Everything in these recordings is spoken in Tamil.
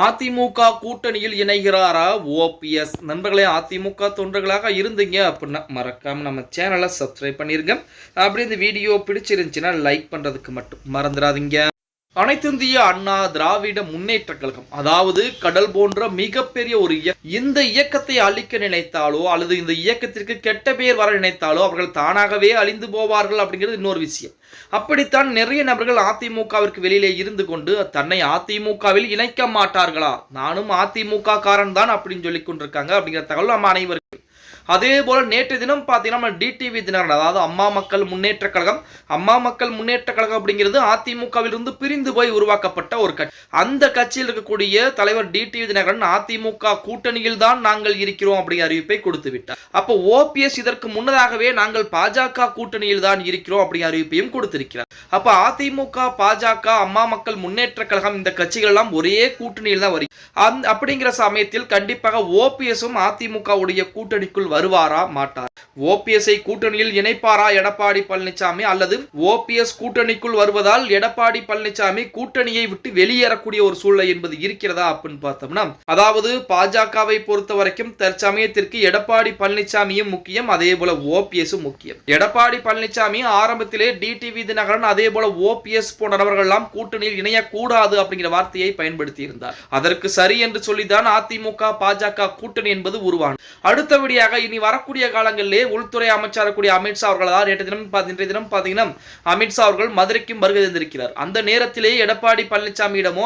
அதிமுக கூட்டணியில் இணைகிறாரா ஓபிஎஸ்? நண்பர்களே, அதிமுக தொண்டர்களாக இருந்தீங்க அப்படின்னா மறக்காம நம்ம சேனலை சப்ஸ்கிரைப் பண்ணிருங்க. அப்படி இந்த வீடியோ பிடிச்சிருந்துச்சுன்னா லைக் பண்றதுக்கு மட்டும் மறந்துடாதீங்க. அனைத்திந்திய அண்ணா திராவிட முன்னேற்ற கழகம், அதாவது கடல் போன்ற மிகப்பெரிய ஒரு இந்த இயக்கத்தை அழிக்க நினைத்தாலோ அல்லது இந்த இயக்கத்திற்கு கெட்ட பெயர் வர நினைத்தாலோ அவர்கள் தானாகவே அழிந்து போவார்கள் அப்படிங்கிறது இன்னொரு விஷயம். அப்படித்தான் நிறைய நபர்கள் அதிமுகவிற்கு வெளியிலே இருந்து கொண்டு தன்னை அதிமுகவில் இணைக்க மாட்டார்களா, நானும் அதிமுக காரன் தான் அப்படின்னு சொல்லிக் கொண்டிருக்காங்க அப்படிங்கிற தகவல் நம்ம அனைவருக்கும். அதே போல நேற்று தினம் பார்த்தீங்கன்னா டிடிவி தினகரன், அதாவது அம்மா மக்கள் முன்னேற்ற கழகம், அம்மா மக்கள் முன்னேற்ற கழகம் அப்படிங்கிறது அதிமுகவில் இருந்து பிரிந்து போய் உருவாக்கப்பட்ட ஒரு கட்சி. அந்த கட்சியில் இருக்கக்கூடிய தலைவர் டிடிவி தினகரன் அதிமுக கூட்டணியில் தான் நாங்கள் இருக்கிறோம் அப்படிங்கிற அறிவிப்பை கொடுத்து விட்டார். அப்போ ஓபிஎஸ் இதற்கு முன்னதாகவே நாங்கள் பாஜக கூட்டணியில் தான் இருக்கிறோம் அப்படிங்கிற அறிவிப்பையும் கொடுத்திருக்கிறார். அப்ப அதிமுக, பாஜக, அம்மா மக்கள் முன்னேற்ற கழகம் இந்த கட்சிகள் எல்லாம் ஒரே கூட்டணியில் தான் வரும். அப்படிங்கிற சமயத்தில் கண்டிப்பாக ஓபிஎஸும் அதிமுகவுடைய கூட்டணிக்குள் வருவாரா மாட்டார்? ஓபிஎஸ்ஐ கூட்டணியில் இணைப்பாரா எடப்பாடி பழனிசாமி, அல்லது ஓபிஎஸ் கூட்டணிக்குள் வருவதால் எடப்பாடி பழனிசாமி கூட்டணியை விட்டு வெளியேறக்கூடிய ஒரு சூழ்நிலை என்பது இருக்கிறதா அப்படின்னு பார்த்தோம்னா, அதாவது பாஜகவை பொறுத்த வரைக்கும் தற்சமயத்திற்கு எடப்பாடி பழனிசாமியும் முக்கியம், அதே போல ஓபிஎஸும் முக்கியம். எடப்பாடி பழனிசாமி ஆரம்பத்திலே டிடிவி தினகரன் அதே போல ஓபிஎஸ் போன்றவர்கள் எல்லாம் கூட்டணியில் இணையக்கூடாது அப்படிங்கிற வார்த்தையை பயன்படுத்தி இருந்தார். அதற்கு சரி என்று சொல்லிதான் அதிமுக பாஜக கூட்டணி என்பது உருவானது. அடுத்தபடியாக இனி வரக்கூடிய காலங்களிலே உள்துறை அமைச்சர் கூடிய அமித்ஷா அவர்கள் தான் இன்றைய தினம் பாத்தீங்கன்னா அமித்ஷா அவர்கள் மதுரைக்கும் வருகை தந்திருக்கிறார். அந்த நேரத்திலே எடப்பாடி பழனிசாமியிடமோ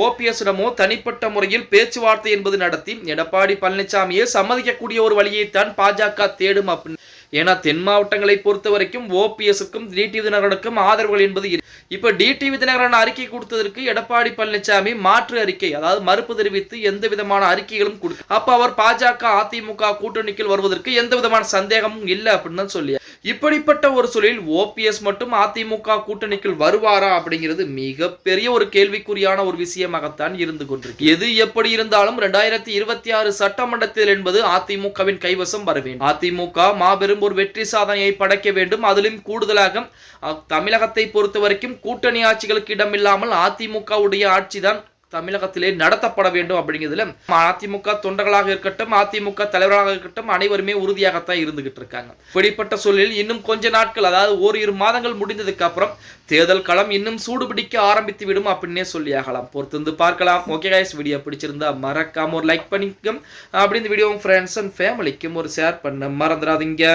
ஓபிஎஸ்டமோ தனிப்பட்ட முறையில் பேச்சுவார்த்தை என்பது நடத்தி எடப்பாடி பழனிசாமியை சம்மதிக்கக்கூடிய ஒரு வழியைத்தான் பாஜக தேடும் அப்படின்னு. ஏன்னா தென் மாவட்டங்களை பொறுத்த வரைக்கும் ஓபிஎஸ்க்கும் டிடிவி தினகரனுக்கும் ஆதரவுகள் என்பது இப்ப டிடிவி தினகரன் அறிக்கை கொடுத்ததற்கு எடப்பாடி பழனிசாமி மாற்று அறிக்கை, அதாவது மறுப்பு தெரிவித்து எந்த விதமான அறிக்கைகளும் கொடுக்க, அப்ப அவர் பாஜக அதிமுக கூட்டணிக்குள் வருவதற்கு எந்த விதமான சந்தேகமும் இல்லை அப்படின்னு சொல்லி, இப்படிப்பட்ட ஒரு சூழலில் ஓபிஎஸ் மட்டும் அதிமுக கூட்டணிக்குள் வருவாரா அப்படிங்கிறது மிகப்பெரிய ஒரு கேள்விக்குறியான ஒரு விஷயமாகத்தான் இருந்து கொண்டிருக்கு. எது எப்படி இருந்தாலும் 2026 சட்டமன்றத்தில் என்பது அதிமுகவின் கைவசம் வர வேண்டும். அதிமுக மாபெரும் ஒரு வெற்றி சாதனையை படைக்க வேண்டும். அதிலும் கூடுதலாக தமிழகத்தை பொறுத்த வரைக்கும் கூட்டணி ஆட்சிகளுக்கு இடமில்லாமல் அதிமுகவுடைய ஆட்சி தான் தமிழகத்திலே நடத்தப்பட வேண்டும் அப்படிங்கிறதுல அதிமுக தொண்டர்களாக இருக்கட்டும், அதிமுக தலைவராக இருக்கட்டும், அனைவருமே உறுதியாகத்தான் இருந்துகிட்டு இருக்காங்க. இப்படிப்பட்ட சூழலில் இன்னும் கொஞ்ச நாட்கள், அதாவது ஓரிரு மாதங்கள் முடிந்ததுக்கு அப்புறம் தேர்தல் களம் இன்னும் சூடுபிடிக்க ஆரம்பித்து விடும் அப்படின்னே சொல்லி ஆகலாம். பொறுத்து பார்க்கலாம். ஓகே கைஸ், வீடியோ பிடிச்சிருந்தா மறக்காம ஒரு லைக் பண்ணிக்கோங்க. அப்படி இந்த வீடியோ ஃப்ரெண்ட்ஸ் அண்ட் ஃபேமிலிக்கும் ஒரு ஷேர் பண்ண மறந்துடாதீங்க.